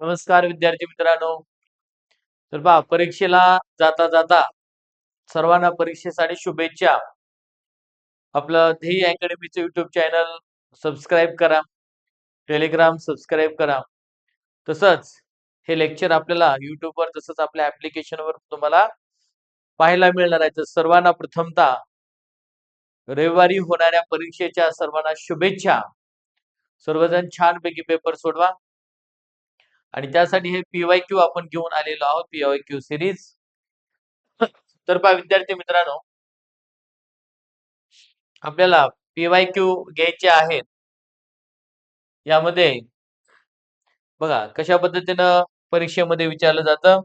नमस्कार विद्यार्थी मित्रांनो. तर पहा परीक्षेला जाता जाता सर्वांना परीक्षेसाठी शुभेच्छा. आपलं ध्येय अकॅडमीचं युट्यूब चॅनल सबस्क्राईब करा, टेलिग्राम सबस्क्राईब करा. तसंच हे लेक्चर आपल्याला युट्यूबवर तसंच आपल्या ऍप्लिकेशनवर तुम्हाला पाहायला मिळणार आहे. तर सर्वांना प्रथमतः रविवारी होणाऱ्या परीक्षेच्या सर्वांना शुभेच्छा. सर्वजण छानपैकी पेपर सोडवा आणि त्यासाठी हे PYQ आपण घेऊन आलेलो आहोत, PYQ सिरीज. तर पहा विद्यार्थी मित्रांनो, आपल्याला PYQ घ्यायचे आहेत. यामध्ये बघा कशा पद्धतीनं परीक्षेमध्ये विचारलं जातं.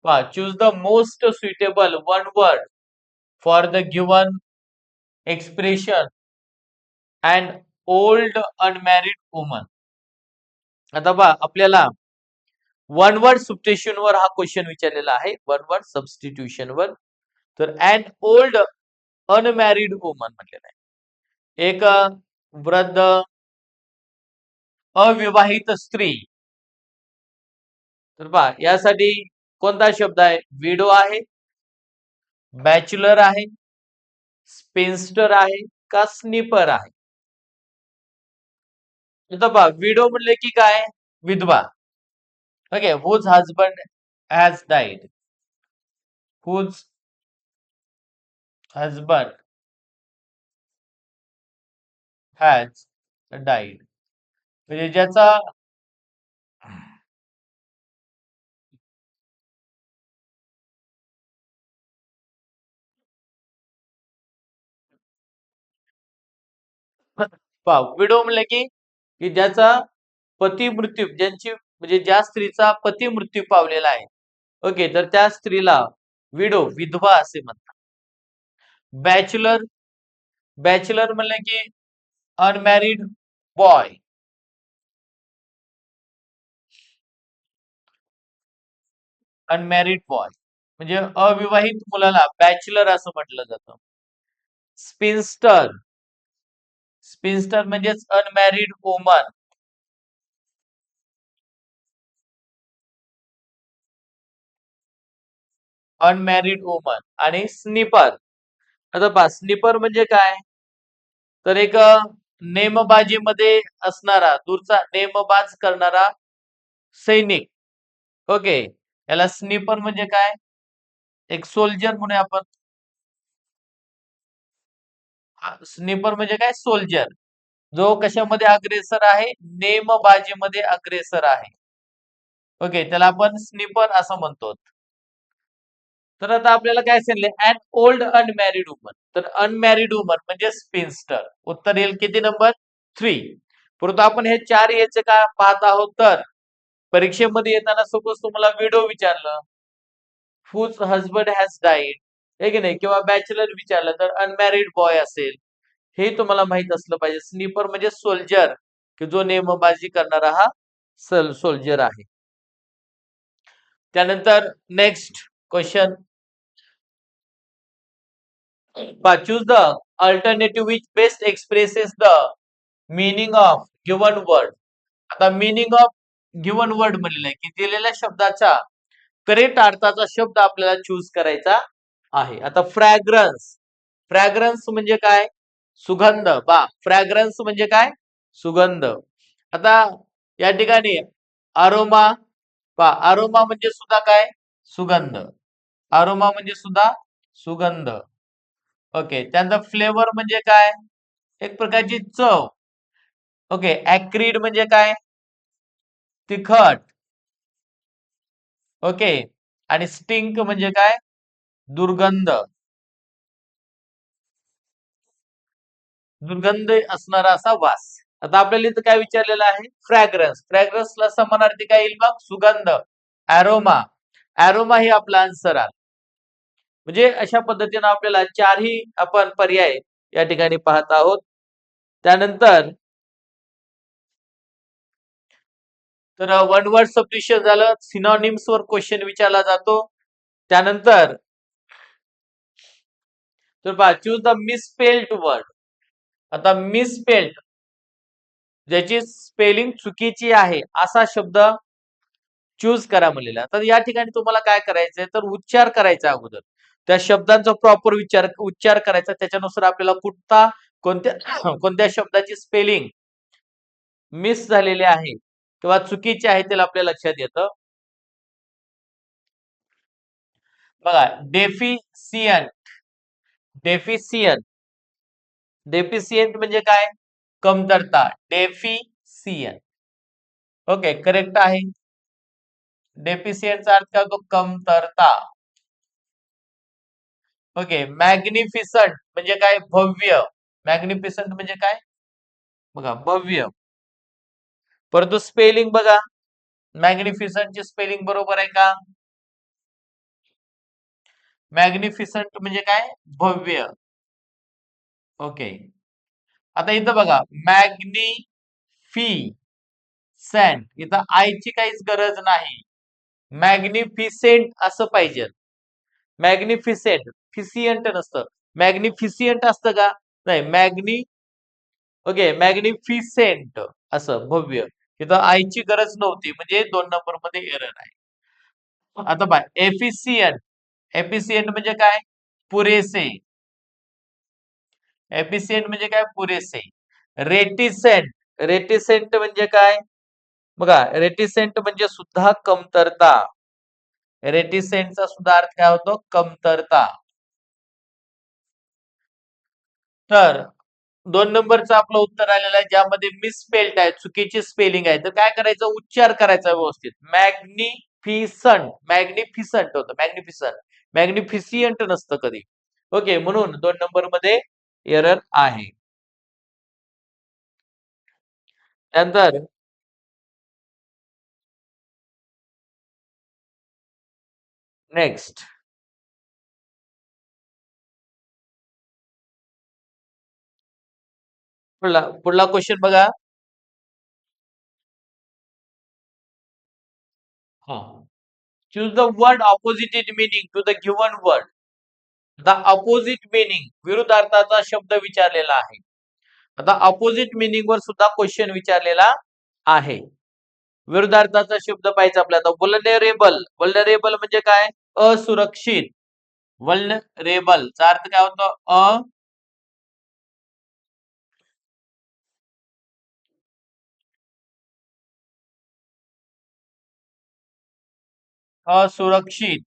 पहा, choose the most suitable one word for the given expression and old unmarried woman. आता पहा आपल्याला वन वर्ड सबस्टिट्यूशन वर हा क्वेश्चन विचारलेला आहे. वन वर्ड सबस्टिट्यूशन वर. तर अँड ओल्ड अनमॅरिड वुमन म्हटलेलं आहे. एक वृद्ध अविवाहित स्त्री. तर पहा यासाठी कोणता शब्द आहे? विडो आहे, बॅचलर आहे, स्पेन्स्टर आहे का स्निपर आहे? आता पहा विडो म्हणले की काय? विधवा. Okay, whose husband has died. Whose husband has died म्हणजे ज्याचा पहा विडो म्हणले की ज्याचा पती मृत्यू, ज्यांची म्हणजे ज्या स्त्रीचा पती मृत्यू पावलेला आहे. ओके, तर त्या स्त्रीला विडो विधवा असे म्हणतात. बॅचलर, बॅचलर म्हणले की अनमॅरिड बॉय. अनमॅरिड बॉय म्हणजे अविवाहित मुलाला बॅचलर असं म्हटलं जातं. स्पिन्स्टर, स्पिन्स्टर म्हणजेच अनमॅरिड वुमन. अनमॅरिड वुमन आणि स्निपर. आता पहा स्निपर म्हणजे काय? तर एक नेमबाजीमध्ये असणारा, दूरचा नेमबाज करणारा सैनिक. ओके, याला स्निपर म्हणजे काय? एक सोल्जर म्हणून आपण. स्निपर म्हणजे काय? सोल्जर. जो कशामध्ये अग्रेसर आहे? नेमबाजीमध्ये अग्रेसर आहे. ओके, त्याला आपण स्निपर असं म्हणतो. तर आता आपल्याला काय सांगितले? अन ओल्ड अनमॅरिड वुमन. तर अनमॅरिड वुमन म्हणजे स्पिन्स्टर. उत्तर येईल किती नंबर? 3. परंतु आपण हे 4 याचे का पाहत आहोत? तर परीक्षेमध्ये येताना सपोज तुम्हाला विडो विचारलं, हुज हजबंड हॅज डाईड, हे की नाही, किंवा बॅचलर विचारलं तर अनमॅरिड बॉय असेल. हे तुम्हाला माहित असलं पाहिजे. स्निपर म्हणजे सोल्जर, की जो नेमबाजी करणारा हा सोल्जर आहे. त्यानंतर next question. choose the alternative which best expresses the meaning of given word. आता meaning of given word म्हणलेलं आहे की दिलेल्या शब्दाचा करेक्ट अर्थाचा शब्द आपल्याला चूज करायचा आहे. आता फ्रॅग्रन्स, फ्रॅग्रन्स म्हणजे काय? सुगंध. बा फ्रॅग्रन्स म्हणजे काय? सुगंध. आता या ठिकाणी अरोमा, पा अरोमा म्हणजे सुद्धा काय? सुगंध. अरोमा म्हणजे सुद्धा सुगंध. ओके, त्यानंतर फ्लेवर म्हणजे काय? एक प्रकारची चव. ओके, ऍक्रिड म्हणजे काय? तिखट. ओके, आणि स्टिंक म्हणजे काय? दुर्गंध. दुर्गंध असणारा असा वास. आता आपल्याला इथं काय विचारलेलं आहे? फ्रॅग्रन्स. फ्रॅग्रन्सला समानार्थी काय येईल मग? सुगंध. अरोमा. अरोमा हे आपला आन्सर आहे. म्हणजे अशा पद्धतीने आपल्याला चारही आपण पर्याय या ठिकाणी पाहत आहोत. त्यानंतर तर वन वर्ड सबस्टिट्यूशन झालं. सिनॉनिम्स वर क्वेश्चन विचारला जातो. त्यानंतर तर पहा चूज द मिसस्पेल्ड वर्ड. आता मिसस्पेल्ड ज्याची स्पेलिंग चुकीची आहे असा शब्द चूज करा म्हणलेला. तर या ठिकाणी तुम्हाला काय करायचंय तर उच्चार करायचा अगोदर. त्या शब्दांचा प्रॉपर उच्चार करायचा. त्याच्यानुसार आपल्याला कोणत्या कोणत्या शब्दाची स्पेलिंग मिस झालेली आहे किंवा चुकीची आहे त्याला आपल्या लक्षात येतं. बघा डेफिसियंट डेफिसियंट डेफिसियंट म्हणजे काय? कमतरता. डेफिसियंट. ओके, करेक्ट आहे. डेफिसियंटचा अर्थ काय होतो? कमतरता. ओके, मॅग्निफिसंट म्हणजे काय? भव्य. मॅग्निफिसंट म्हणजे काय? बघा, भव्य. परंतु स्पेलिंग बघा, मॅग्निफिसंटची स्पेलिंग बरोबर आहे का? मॅग्निफिसंट म्हणजे काय? भव्य. ओके, आता इथं बघा, मॅग्निफिसेंट, इथं आयची काहीच गरज नाही. मॅग्निफिसेंट असं पाहिजे. मॅग्निफिसेंट, फिसियंट नसतं. मॅग्निफिसियंट असतं का? नाही. ओके, मॅग्निफिसेंट असं भव्य. इथं आयची गरज नव्हती, म्हणजे 2 नंबर मध्ये एरर आहे. आता बाय एफिशियंट. एफिशियंट म्हणजे काय? पुरेसे. एफिशियंट म्हणजे काय? पुरेसे. रेटिसेंट. रेटिसेंट म्हणजे काय? बघा, रेटिसेंट म्हणजे सुद्धा कमतरता. रेटिसेंटचा सुद्धा अर्थ काय होतो? कमतरता. तर 2 नंबरचं आपलं उत्तर आलेलं आहे, ज्यामध्ये मिसस्पेल्ड आहे, चुकीची स्पेलिंग आहे. तर काय करायचं? उच्चार करायचा व्यवस्थित. मॅग्निफिसंट होतं. मॅग्निफिसियंट नसतं कधी. ओके, म्हणून 2 नंबर मध्ये एरर आहे. त्यानंतर नेक्स्ट पुढला क्वेश्चन बघा. Choose the word opposite in meaning to the given word. The opposite meaning, विरुद्धार्थाचा शब्द विचारलेला आहे. आता अपोजिट मिनिंग वर सुद्धा क्वेश्चन विचारलेला आहे. विरुद्धार्थाचा शब्द पाहिजे आपल्याला. वल्नरेबल. वल्नरेबल म्हणजे काय? असुरक्षित. वल्नरेबल चा अर्थ काय होतो? असुरक्षित.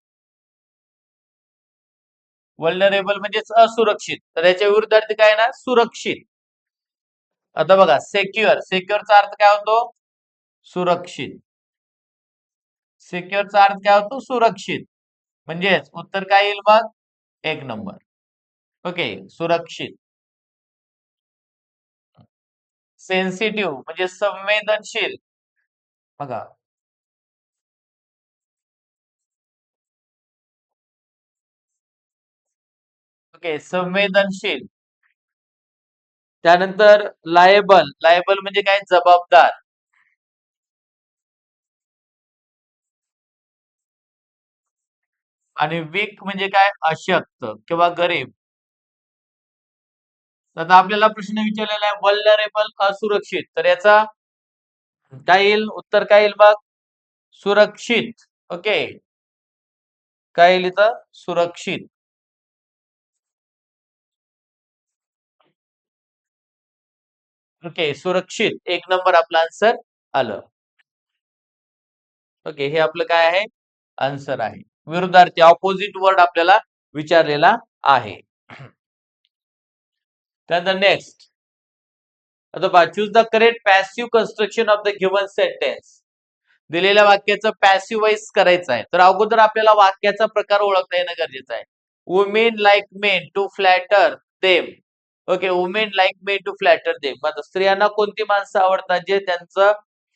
वल्नरेबल म्हणजेच असुरक्षित. तर याच्या विरुद्धार्थी काय ना? सुरक्षित. आता बघा, सेक्युअर. सेक्युअरचा अर्थ काय होतो? सुरक्षित. सेक्युअरचा अर्थ काय होतो? सुरक्षित. म्हणजेच उत्तर काय येईल मग? 1 नंबर. ओके, सुरक्षित. सेन्सिटिव्ह म्हणजे संवेदनशील. बघा, ओके, संवेदनशील. त्यानंतर लायबल. लायबल म्हणजे काय? जबाबदार. आणि वीक म्हणजे काय? अशक्त किंवा गरीब. आता आपल्याला प्रश्न विचारलेला आहे वल्नरेबल, असुरक्षित. तर याचा काय येईल? उत्तर काय येईल बघ? सुरक्षित. ओके, काय येईल इथं? सुरक्षित. ओके, सुरक्षित. 1 नंबर आपला आन्सर आलं. ओके, हे आपलं काय आहे? आन्सर आहे. विरुद्धार्थी ऑपोजिट वर्ड आपल्याला विचारलेला आहे. त्यानंतर नेक्स्ट. आता पहा, choose the correct passive construction of the given sentence. दिलेल्या वाक्याचं पॅसिव्ह वाईज करायचं आहे. तर अगोदर आपल्याला वाक्याचा प्रकार ओळखता येणं गरजेचं आहे. Women like men to flatter them. Okay, women like men to flatter them. आता स्त्रियांना कोणती माणसं आवडतात? जे त्यांचं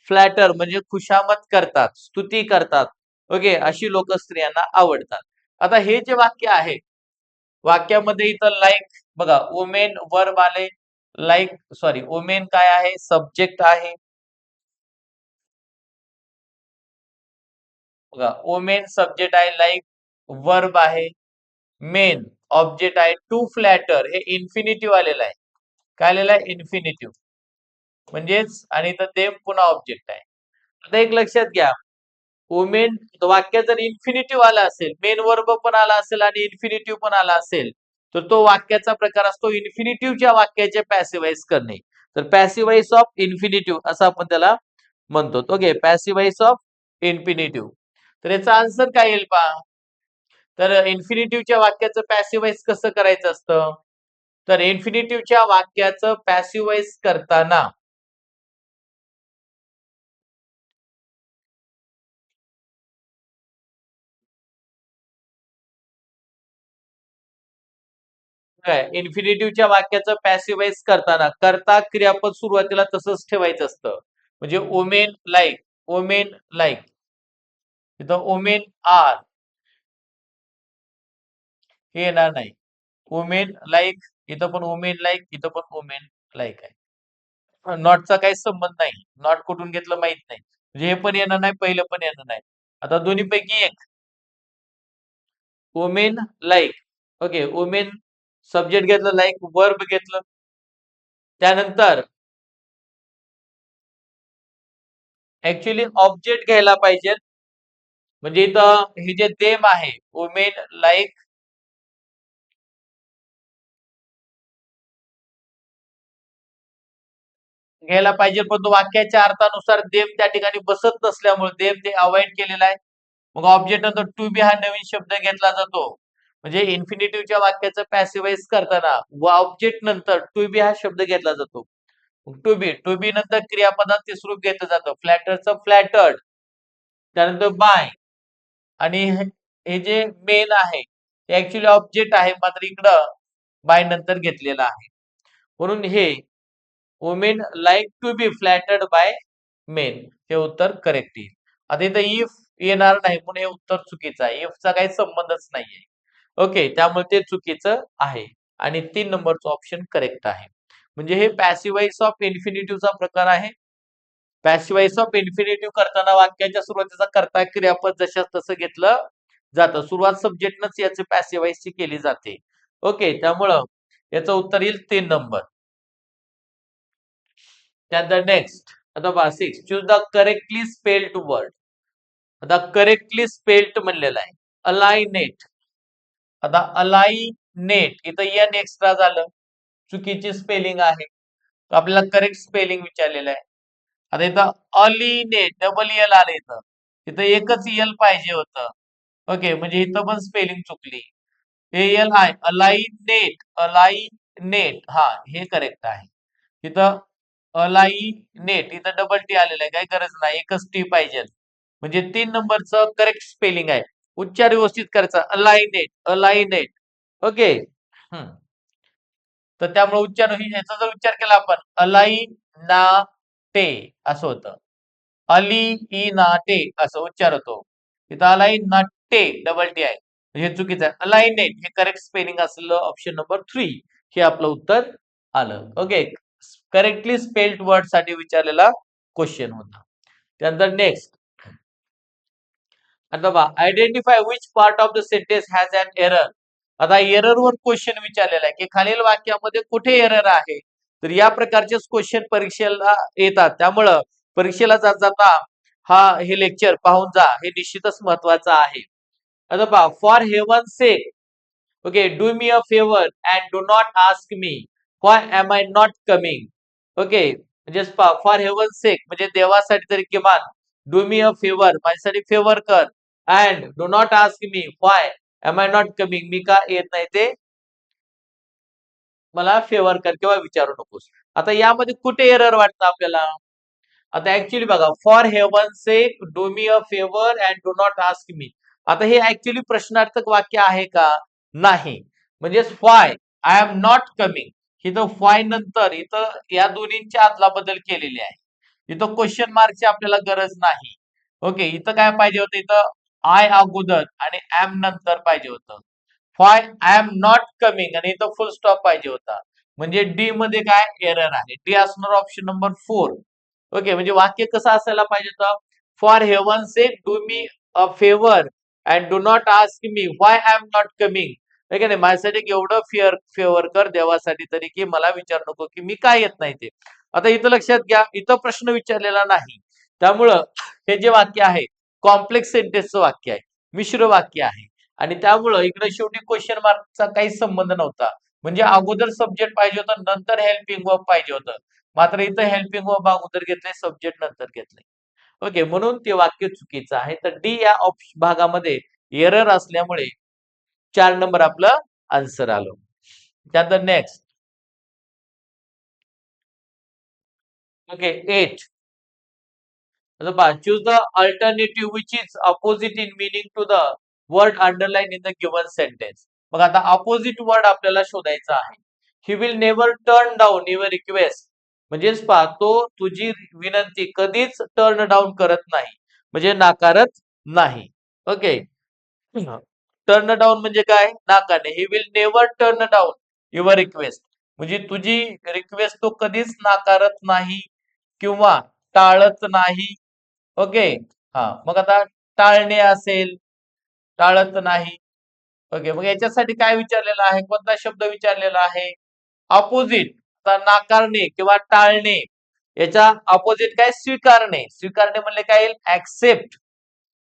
फ्लॅटर म्हणजे खुशामत करतात, स्तुती करतात. ओके, अशी लोक स्त्रियांना आवडतात. आता हे जे वाक्य आहे, वाक्यामध्ये इथं लाईक बघा, वुमेन वर्ब आले, लाईक सॉरी वुमेन काय आहे? सब्जेक्ट आहे. बघा, वुमेन सब्जेक्ट आहे, लाईक वर्ब आहे, मेन ऑब्जेक्ट आहे, टू फ्लॅटर हे इन्फिनिटिव्ह आलेलं आहे. काय आलेलं आहे? इन्फिनिटिव्ह. म्हणजेच आणि इथं देम पुन्हा ऑब्जेक्ट आहे. आता एक लक्षात घ्या, वुमेन वाक्यात जर इन्फिनिटिव्ह आला असेल, मेन वर्ब पण आला असेल आणि इन्फिनिटिव्ह पण आला असेल, तर तो वाक्याचा प्रकार असतो इन्फिनिटिव्हच्या वाक्याचे पॅसिव्हाइज करणे. तर पॅसिव्हाइज ऑफ इन्फिनिटिव्ह असं आपण त्याला म्हणतो. Okay, passivise of infinitive. तर याचा आन्सर काय येईल पहा. तर इन्फिनिटिव्हच्या वाक्याचं पॅसिव्हाइज कसं करायचं असतं. तर इन्फिनिटिव्हच्या वाक्याचं पॅसिव्हाइज करताना काय इन्फिनिटिव्हच्या वाक्याचं पॅसिव्हाइज करताना कर्ता क्रियापद सुरुवातीला तसंच ठेवायचं असतं. म्हणजे ओमेन लाईक, ओमेन लाईक, इथं ओमेन आर हे येणार नाही. वुमेन लाईक, इथं पण वुमेन लाईक, इथं पण वुमेन लाईक आहे. नॉटचा काही संबंध नाही. नॉट कुठून घेतलं माहित नाही. म्हणजे हे पण येणार नाही, पहिलं पण येणार नाही. आता दोन्हीपैकी एक. Women like. Okay, women subject घेतलं, लाईक वर्ब घेतलं. त्यानंतर ऍक्च्युली ऑब्जेक्ट घ्यायला पाहिजे. म्हणजे इथं हे जे देम आहे, वुमेन लाईक घ्यायला पाहिजे, पण तो वाक्याच्या अर्थानुसार देम त्या ठिकाणी बसत नसल्यामुळे देम ते अवॉइड केलेला आहे. मग ऑब्जेक्ट नंतर टू बी हा नवीन शब्द घेतला जातो. म्हणजे इन्फिनिटिव्हच्या वाक्याचं पॅसिव्हाइज करताना व ऑब्जेक्ट नंतर टू बी हा शब्द घेतला जातो. टू बी नंतर क्रियापदात ते स्वरूप घेतलं जातं. फ्लॅटरचं फ्लॅटर्ड, त्यानंतर बाय आणि हे जे मेन आहे ते ऍक्च्युली ऑब्जेक्ट आहे, मात्र इकडं बाय नंतर घेतलेलं आहे. म्हणून हे women like to be flattered by men हे उत्तर करेक्ट येईल. आता इथं इफ येणार नाही म्हणून हे उत्तर चुकीचं आहे. इफचा काही संबंधच नाहीये. ओके, त्यामुळे ते चुकीचं आहे आणि 3 नंबरचं ऑप्शन करेक्ट आहे. म्हणजे हे पॅसिव्हाइज ऑफ इन्फिनिटिव्हचा प्रकार आहे. पॅसिव्हाइज ऑफ इन्फिनिटिव्ह करताना वाक्याच्या सुरुवातीचा कर्ता क्रियापद जशाच तसं घेतलं जातं. सुरुवात सब्जेक्टनच याची पॅसिव्हाइजची केली जाते. ओके, त्यामुळं याचं उत्तर येईल 3 नंबर. त्यानंतर नेक्स्ट आता पहा 6 choose the correctly spelled word. आता करेक्टली स्पेल्ड म्हणलेला आहे अलाइनेट. आता अलाइनेट इथं एन एक्स्ट्रा झालं, चुकीची स्पेलिंग आहे. आपल्याला करेक्ट स्पेलिंग विचारलेलं आहे. आता इथं अलिनेट डबल एल आलं, इथं इथं एकच एल पाहिजे होतं. ओके, म्हणजे इथं पण स्पेलिंग चुकली. एल आय अलाइनेट, अलाइनेट हा हे करेक्ट आहे. इथं अलाइनेट इथं डबल टी आलेलं आहे, काही गरज नाही, एकच टी पाहिजे. म्हणजे 3 नंबरचं करेक्ट स्पेलिंग आहे. उच्चार व्यवस्थित करायचा अलाइनेट, अलाइनेट. ओके. तर त्यामुळे उच्चार याचा जर विचार केला आपण अलाई ना टे असं होतं. अली ई नाटे असं उच्चार होतो. तिथं अलाई नाटे डबल टी आहे. हे चुकीचं आहे. अलाइनेट हे करेक्ट स्पेलिंग असलेलं ऑप्शन नंबर 3 हे आपलं उत्तर आलं. ओके, करेक्टली स्पेल्ड वर्ड साठी विचारलेला क्वेश्चन होता. त्यानंतर नेक्स्ट आता पहा identify which part of the sentence has an error. आता एरर वर क्वेश्चन विचारलेला आहे की खालील वाक्यामध्ये कुठे एरर आहे. तर या प्रकारचेच क्वेश्चन परीक्षेला येतात. त्यामुळं परीक्षेला जात जाता हा हे लेक्चर पाहून जा, हे निश्चितच महत्वाचं आहे. आता पहा for heaven sake, okay, do me a favour and do not ask me why am I not coming. Okay, म्हणजे फॉर हेवन सेक म्हणजे देवासाठी तरी किमान डू मी अ फेवर माझ्यासाठी फेवर कर and do not ask me why am I not coming मी का येत नाही ते मला फेवर कर किंवा विचारू नकोस. आता यामध्ये कुठे एरर वाटतं आपल्याला. आता ऍक्च्युली बघा for heaven sake do me a favour and do not ask me. आता हे ऍक्च्युली प्रश्नार्थक वाक्य आहे का. नाही. म्हणजे why I am not coming, इथं व्हाय नंतर इथं या दोन्हींची अदला बदल केलेली आहे. इथं क्वेश्चन मार्कची आपल्याला गरज नाही. ओके, इथं काय पाहिजे होतं, इथं आय अगोदर आणि एम नंतर पाहिजे होतं. Why I am not coming आणि इथं फुल स्टॉप पाहिजे होता. म्हणजे डी मध्ये काय एरर आहे. डी असणार ऑप्शन नंबर 4. ओके, म्हणजे वाक्य कसं असायला पाहिजे होतं. For heaven sake do me a favour and do not ask me why I am not coming. नाही माझ्यासाठी एवढं फेवर कर देवासाठी तरी की मला विचार नको की मी काय येत नाही ते. आता इथं लक्षात घ्या, इथं प्रश्न विचारलेला नाही, त्यामुळं हे जे वाक्य आहे कॉम्प्लेक्स सेंटेन्सचं वाक्य आहे, मिश्र वाक्य आहे, आणि त्यामुळं इकडे शेवटी क्वेश्चन मार्कचा काही संबंध नव्हता. म्हणजे अगोदर सब्जेक्ट पाहिजे होतं, नंतर हेल्पिंग वर्ब पाहिजे होतं. मात्र इथं हेल्पिंग वर्ब अगोदर घेतले, सब्जेक्ट नंतर घेतले. ओके, म्हणून ते वाक्य चुकीचं आहे. तर डी या भागामध्ये एरर असल्यामुळे 4 नंबर आपलं आन्सर आलं. त्यानंतर next. Okay, 8. Choose the alternative which is opposite in meaning to the word underlined in the given sentence. मग आता opposite word आपल्याला शोधायचा आहे. He will never turn down your request. म्हणजेच पहा, तो तुझी विनंती कधीच टर्न डाऊन करत नाही, म्हणजे नाकारत नाही. ओके, टर्न डाऊन म्हणजे काय? नाकारणे. He will never turn down your request, म्हणजे तुझी रिक्वेस्ट तो कधीच नाकारत नाही किंवा टाळत नाही. ओके, हा, मग आता टाळणे असेल, टाळत नाही. ओके, मग याच्यासाठी काय विचारलेलं आहे, कोणता शब्द विचारलेला आहे? ऑपोजिट. नाकारणे किंवा टाळणे याच्या ऑपोजिट काय? स्वीकारणे. स्वीकारणे म्हणले काय येईल? ऍक्सेप्ट.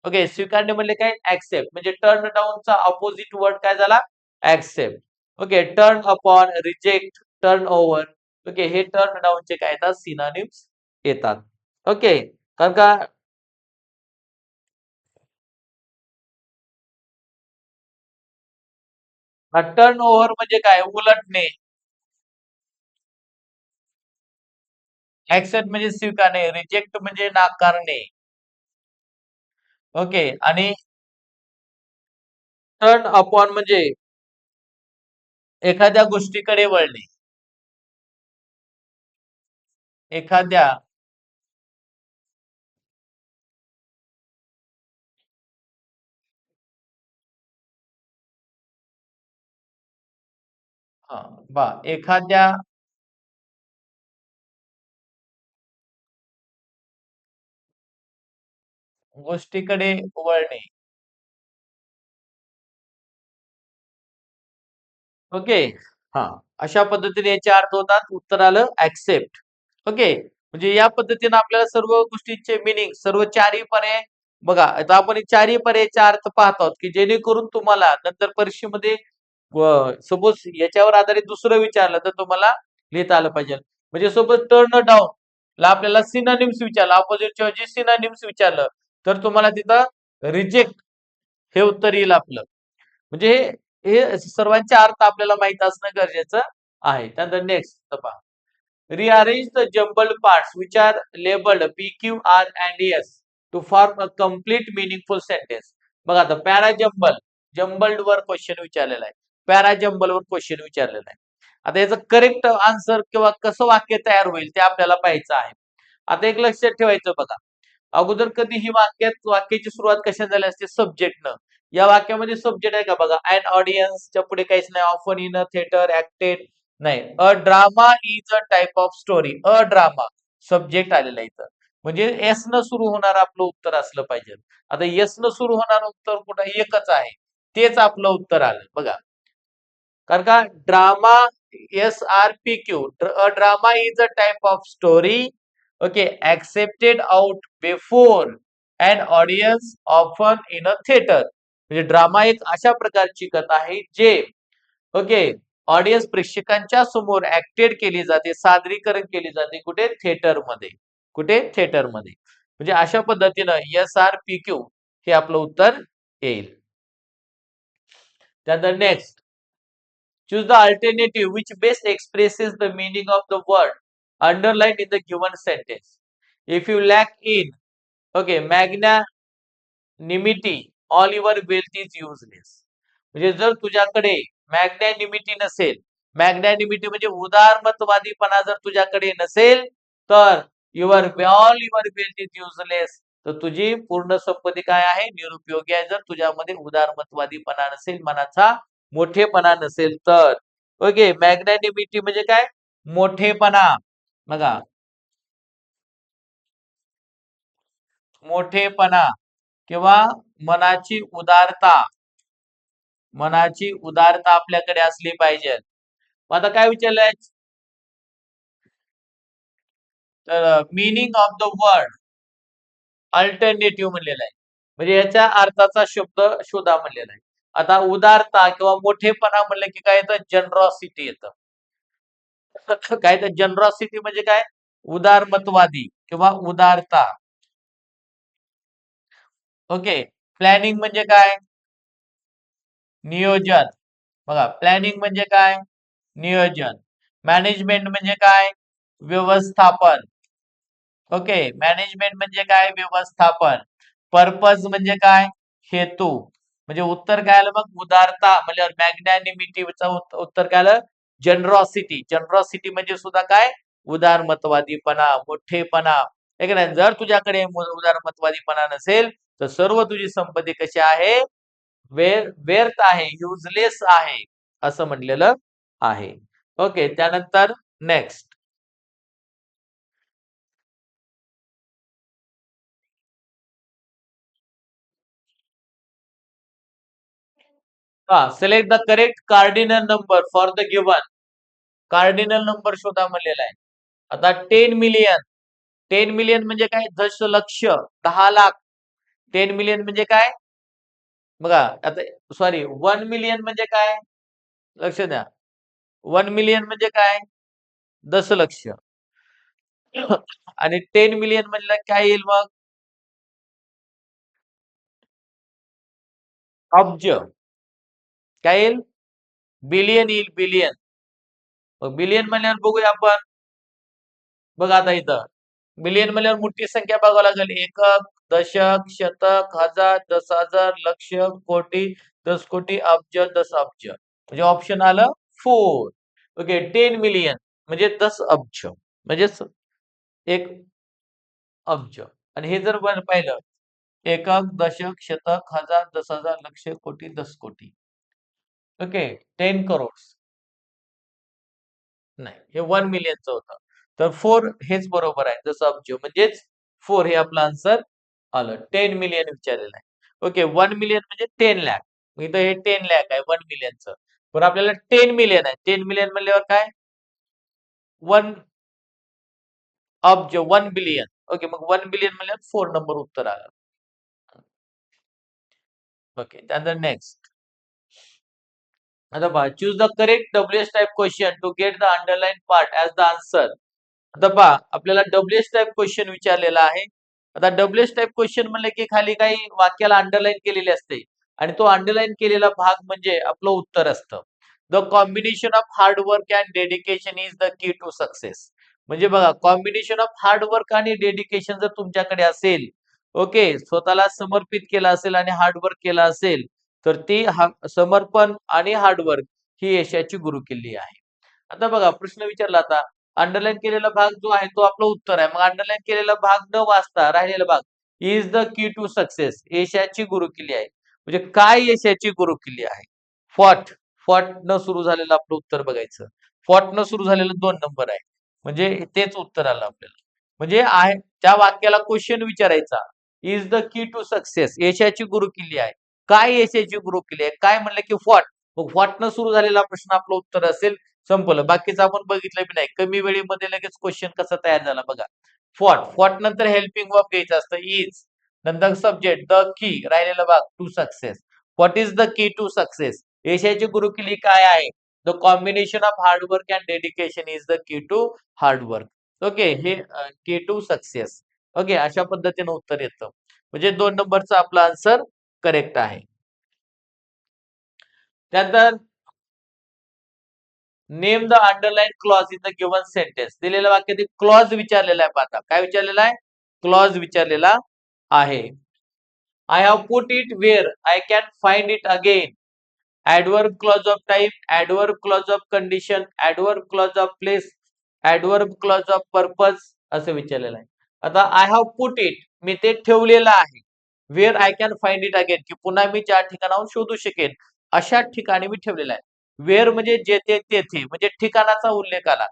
ओके, स्वीकारणे म्हणले काय? ऍक्सेप्ट. म्हणजे टर्न डाऊनचा ऑपोजिट वर्ड काय झाला? Accept. Okay, turn upon, reject, turn over. Okay, हे टर्न डाऊनचे काय येतात? सिनोनिम्स येतात. ओके, कारण का टर्न ओव्हर म्हणजे काय? उलटणे. ऍक्सेप्ट म्हणजे स्वीकारणे, रिजेक्ट म्हणजे नाकारणे. ओके, आणि टर्न अपॉन म्हणजे एखाद्या गोष्टीकडे वळणे. एखाद्या हा, एखाद्या गोष्टीकडे वळणे. ओके, हा, अशा पद्धतीने याचे अर्थ होतात. उत्तर आलं ऍक्सेप्ट. ओके, म्हणजे या पद्धतीने आपल्याला सर्व गोष्टींचे मिनिंग, सर्व चारही पर्याय बघा. आता आपण चारही पर्यायाचे अर्थ पाहत आहोत, की जेणेकरून तुम्हाला नंतर परीक्षेमध्ये सपोज याच्यावर आधारित दुसरं विचारलं तर तुम्हाला लिहिता आलं पाहिजे. म्हणजे सपोज टर्न डाऊन ला आपल्याला सिनोनिम्स विचारलं, अपोजिटच्या ऐवजी सिनोनिम्स विचारलं, तर तुम्हाला तिथं रिजेक्ट हे उत्तर येईल आपलं. म्हणजे हे सर्वांचे अर्थ आपल्याला माहित असणं गरजेचं आहे. त्यानंतर नेक्स्ट पहा. Rearrange the jumbled parts which are labeled P, Q, R and S to form a complete meaningful sentence. बघा आता पॅराजम्बल, जम्बल्ड वर क्वेश्चन विचारलेला आहे, पॅराजम्बल वर क्वेश्चन विचारलेला आहे. आता याचं करेक्ट आन्सर किंवा कसं वाक्य तयार होईल ते आपल्याला पाहायचं आहे. आता एक लक्षात ठेवायचं बघा, अगोदर कधी ही वाक्याची सुरुवात कशा झाली असते? सब्जेक्टनं. या वाक्यामध्ये सब्जेक्ट आहे का? बघा, अँड ऑडियन्सच्या पुढे काहीच नाही. Often in a theatre acted नाही. A drama is a type of story. A drama subject आलेला इथं, म्हणजे एस न सुरू होणार आपलं उत्तर असलं पाहिजे. आता एस न सुरू होणार उत्तर कुठं? एकच आहे, तेच आपलं उत्तर आलं बघा. कारण का drama, SRPQ, a drama is a type of story. Okay, accepted out before and audience often in a theatre. म्हणजे ड्रामा एक अशा प्रकारची कथा आहे जे, ओके, ऑडियन्स प्रेक्षकांच्या समोर ऍक्टेड केली जाते, सादरीकरण केली जाते. कुठे? थिएटरमध्ये. कुठे? थिएटरमध्ये. म्हणजे अशा पद्धतीनं SRPQ हे आपलं उत्तर येईल. त्यानंतर next. Choose the alternative which best expresses the meaning of the word underlined in the given sentence. If you lack in, okay, magnanimity, all your wealth is useless. म्हणजे जर तुझ्याकडे मॅग्नॅनिमिटी नसेल, मॅग्नॅनिमिटी म्हणजे उदारमतवादीपणा जर तुझ्याकडे नसेल, तर all your wealth is useless. तर तुझी पूर्ण संपत्ती काय आहे? निरुपयोगी आहे. जर तुझ्यामध्ये उदारमतवादीपणा नसेल, मनाचा मोठेपणा नसेल तर. ओके, मॅग्नॅनिमिटी म्हणजे काय? मोठेपणा. बघा, मोठेपणा किंवा मनाची उदारता, मनाची उदारता आपल्याकडे असली पाहिजे. मग आता काय विचारलंय? तर meaning of the word alternative म्हणलेला आहे. म्हणजे याच्या अर्थाचा शब्द शोधा म्हणलेला आहे. आता उदारता किंवा मोठेपणा म्हणलं की काय येतं? जनरॉसिटी येतं. काय तर जनरॉसिटी म्हणजे काय? उदारमतवादी किंवा उदारता. ओके. प्लॅनिंग म्हणजे काय? नियोजन. बघा, प्लॅनिंग म्हणजे काय? नियोजन. मॅनेजमेंट म्हणजे काय? व्यवस्थापन. ओके. मॅनेजमेंट म्हणजे काय? व्यवस्थापन. पर्पज म्हणजे काय? हेतू. म्हणजे उत्तर काय आलं मग? उदारता म्हणजे मॅग्नॅनिमिटीचं उत्तर काय आलं? जनरॉसिटी. जनरॉसिटी म्हणजे सुद्धा काय? उदारमतवादीपणा, मोठेपणा. आहे की नाही? जर तुझ्याकडे उदारमतवादीपणा नसेल तर सर्व तुझी संपत्ती कशी आहे? व्यर्थ आहे, युजलेस आहे, असं म्हटलेलं आहे. ओके. त्यानंतर नेक्स्ट. हा, select the correct cardinal number for the given. Cardinal number शोधा म्हणलेला आहे. आता 10 मिलियन. 10 मिलियन म्हणजे काय? दशलक्ष. 10 लाख. 10 मिलियन म्हणजे काय? बघा आता, सॉरी, 1 मिलियन म्हणजे काय? लक्ष द्या. 1 मिलियन म्हणजे काय? दशलक्ष. आणि 10 मिलियन म्हणलं काय येईल मग? अब्ज. काय येईल? बिलियन येईल, बिलियन. बिलियन म्हणल्यावर बघूया आपण. बघा आता इथं बिलियन म्हणल्यावर मोठी संख्या बघावं लागेल. एकक, दशक, शतक, हजार, 10,000, लक्ष, कोटी, 10 कोटी, अब्ज, दशअब्ज. म्हणजे ऑप्शन आलं 4. ओके. 10 मिलियन म्हणजे 10 अब्ज, म्हणजे एक अब्ज. आणि हे जर पाहिलं, एकक, दशक, शतक, हजार, 10,000, लक्ष, कोटी, 10 कोटी. ओके. 10 करोड. नाही, हे 1 मिलियनचं होतं. तर 4 हेच बरोबर आहे. जसं अब्ज म्हणजेच 4 हे आपलं आन्सर आलं. 10 मिलियन विचारलेलं आहे. ओके. 1 मिलियन म्हणजे 10 लाख. इथं हे 10 लाख आहे 1 मिलियनचं. पण आपल्याला 10 मिलियन आहे. 10 मिलियन म्हणल्यावर काय? 1 अब्ज, 1 बिलियन. ओके. मग 1 बिलियन म्हणल्यावर 4 नंबर उत्तर आलं. ओके. त्यानंतर नेक्स्ट. आता पहा, choose the correct WH type question to get the underline part as the answer. आता पहा, आपल्याला WH टाइप क्वेश्चन विचारलेला आहे. आता WH टाइप क्वेश्चन म्हणलं की खाली काही वाक्याला अंडरलाईन केलेले असते आणि तो अंडरलाईन केलेला भाग म्हणजे आपलं उत्तर असतं. The combination of hard work and dedication is the key to success. म्हणजे बघा, कॉम्बिनेशन ऑफ हार्ड वर्क आणि डेडिकेशन जर तुमच्याकडे असेल, ओके, स्वतःला समर्पित केलं असेल आणि हार्ड वर्क केलं असेल, तर ती समर्पण आणि हार्डवर्क ही यशाची गुरुकिल्ली आहे. आता बघा, प्रश्न विचारला आता, अंडरलाईन केलेला भाग जो आहे तो आपलं उत्तर आहे. मग अंडरलाईन केलेला भाग न वाचता राहिलेला भाग is the key to success, यशाची गुरुकिल्ली आहे. म्हणजे काय यशाची गुरुकिल्ली आहे? फॉट. फॉट न सुरू झालेलं आपलं उत्तर बघायचं. फॉट न सुरू झालेलं 2 नंबर आहे. म्हणजे तेच उत्तर आलं आपल्याला. म्हणजे आहे त्या वाक्याला क्वेश्चन विचारायचा. Is the key to success, यशाची गुरुकिल्ली आहे. काय यशाची गुरुकिल्ली आहे? काय म्हणलं की फॉट. मग फॉट न सुरू झालेला प्रश्न आपलं उत्तर असेल. संपलं. बाकीचं आपण बघितलं बी नाही. कमी वेळेमध्ये लगेच क्वेश्चन कसा तयार झाला बघा. फॉट. फॉट नंतर हेल्पिंग वर्ब घ्यायचं असतं, इज. नंतर सब्जेक्ट, द की, राहिलेला भाग to success. What is the key to success? यशाची गुरुकिल्ली काय आहे? The combination of hard work and dedication is the key to hard work. Okay. हे की टू सक्सेस. ओके. अशा पद्धतीने उत्तर येतं. म्हणजे 2 नंबरचा आपला आन्सर करेक्ट आहे. त्यानंतर name the underline clause in the given sentence. दिलेल्या वाक्यात क्लॉज विचारलेला आहे. पाहता काय विचारलेला आहे? क्लॉज विचारलेला आहे. I have put it wear I can find it again. Adverb clause of time, adverb clause of condition, adverb clause of place, adverb clause of purpose, असं विचारलेलं आहे. आता आय हॅव पुट इट, मी ते ठेवलेलं आहे. Wear I can find it again, की पुन्हा मी ज्या ठिकाणाहून शोधू शकेन अशा ठिकाणी मी ठेवलेला आहे. वेअर म्हणजे जेथे तेथे, म्हणजे ठिकाणाचा उल्लेख आला.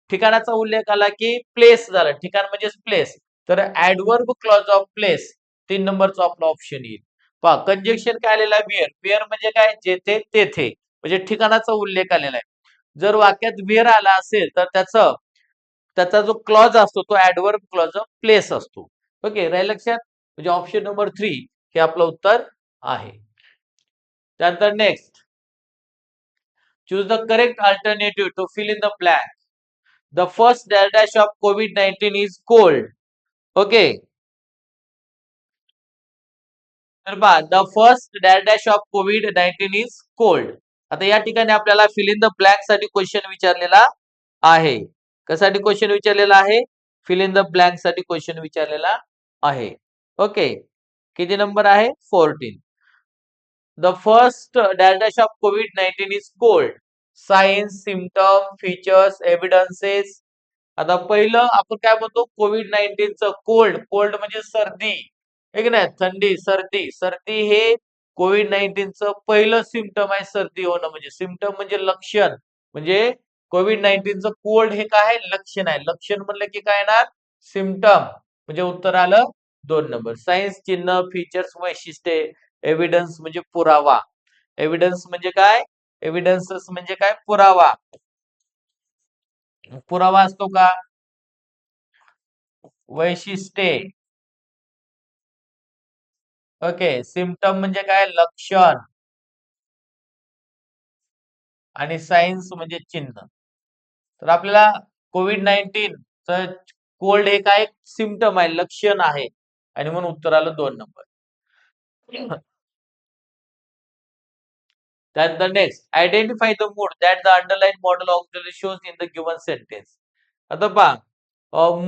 ठिकाणाचा उल्लेख आला की प्लेस झालं. ठिकाण म्हणजे प्लेस. तर ऍडवर्ब क्लॉज ऑफ प्लेस 3 नंबरचा आपला ऑप्शन येईल. पहा, कंजक्शन काय आलेलं आहे? वेअर. वेअर म्हणजे काय? जेथे तेथे, म्हणजे ठिकाणाचा उल्लेख आलेला आहे. जर वाक्यात वेअर आला असेल तर त्याचं त्याचा जो क्लॉज असतो तो ऍडव्हर्ब क्लॉज ऑफ प्लेस असतो. ओके, राहील लक्षात? म्हणजे ऑप्शन नंबर 3 हे आपलं उत्तर आहे. त्यानंतर next, choose the correct alternative to fill in the blank. The first dash of COVID-19 is cold. Okay, तर पहा, the first dash of COVID-19 is cold. आता या ठिकाणी आपल्याला फिल इन द ब्लँक साठी क्वेश्चन विचारलेला आहे. कशासाठी क्वेश्चन विचारलेला आहे? फिल इन द ब्लँक साठी क्वेश्चन विचारलेला आहे. ओके, किती नंबर आहे? 14. The first dash of COVID-19 is cold. Signs, symptom, features, evidences. आता पहिलं आपण काय म्हणतो? COVID-19चं कोल्ड. कोल्ड म्हणजे सर्दी, हे की नाही? थंडी, सर्दी. सर्दी हे COVID-19चं पहिलं सिम्पटम आहे. सर्दी होणं म्हणजे सिम्पटम म्हणजे लक्षण. म्हणजे COVID-19चं कोल्ड हे काय आहे? लक्षण आहे. लक्षण म्हणलं की काय येणार? सिम्पटम. म्हणजे उत्तर आलं 2 नंबर. सायन्स, चिन्ह, फीचर्स, वैशिष्ट्ये. एव्हिडन्स म्हणजे पुरावा. एव्हिडन्स म्हणजे काय? एव्हिडन्सेस म्हणजे काय? पुरावा. पुरावा असतो का? वैशिष्ट्ये. ओके, सिम्पटम म्हणजे काय? लक्षण. आणि सायन्स म्हणजे चिन्ह. तर आपल्याला COVID-19 च कोल्ड हे काय? सिम्पटम आहे, लक्षण आहे. आणि म्हणून उत्तर आलं 2 नंबर. त्यानंतर next, identify the mood that the underline model auxiliary shows in the given sentence. आता पहा,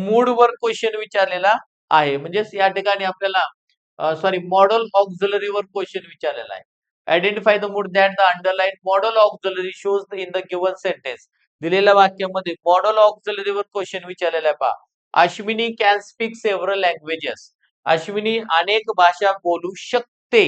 मूड वर क्वेश्चन विचारलेला आहे. म्हणजेच या ठिकाणी आपल्याला सॉरी मॉडेल ऑक्झिलरी वर क्वेश्चन विचारलेला आहे. Identify the mood that the underline model auxiliary shows in the given sentence. दिलेल्या वाक्यामध्ये मॉडेल ऑक्झिलरी वर क्वेश्चन विचारलेला आहे. पहा, Ashwini can speak several languages. Ashwini अनेक भाषा बोलू शकते.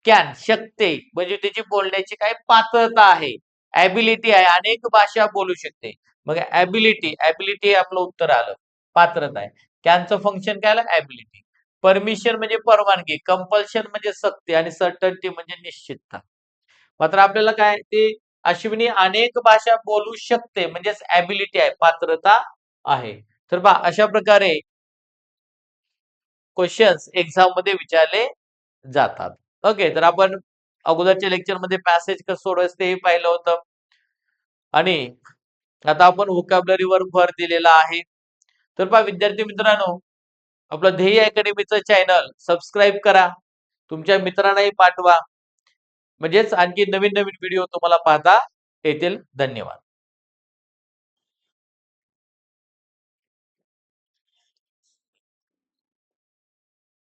कॅन, शकते, म्हणजे त्याची बोलण्याची काय पात्रता आहे, ॲबिलिटी आहे, अनेक भाषा बोलू शकते. मग ॲबिलिटी, ॲबिलिटी हे आपलं उत्तर आलं, पात्रता आहे. कॅनचं फंक्शन काय आलं? ॲबिलिटी. परमिशन म्हणजे परवानगी, कंपल्शन म्हणजे सक्ती आणि सर्टन्टी म्हणजे निश्चितता. मात्र आपल्याला काय ते अश्विनी अनेक भाषा बोलू शकते म्हणजेच ॲबिलिटी आहे, पात्रता आहे. तर पहा, अशा प्रकारे क्वेश्चन्स एक्झाम मध्ये विचारले जातात. ओके, तर आपण अगोदरच्या लेक्चरमध्ये पॅसेज कसं सोडवायचं तेही पाहिलं होतं. आणि आता आपण व्होकॅब्युलरीवर भर दिलेला आहे. तर पहा विद्यार्थी मित्रांनो, आपलं ध्येय अकॅडमीचं चॅनल सबस्क्राईब करा. तुमच्या मित्रांनाही पाठवा. म्हणजेच आणखी नवीन नवीन व्हिडिओ तुम्हाला पाहता येतील. धन्यवाद.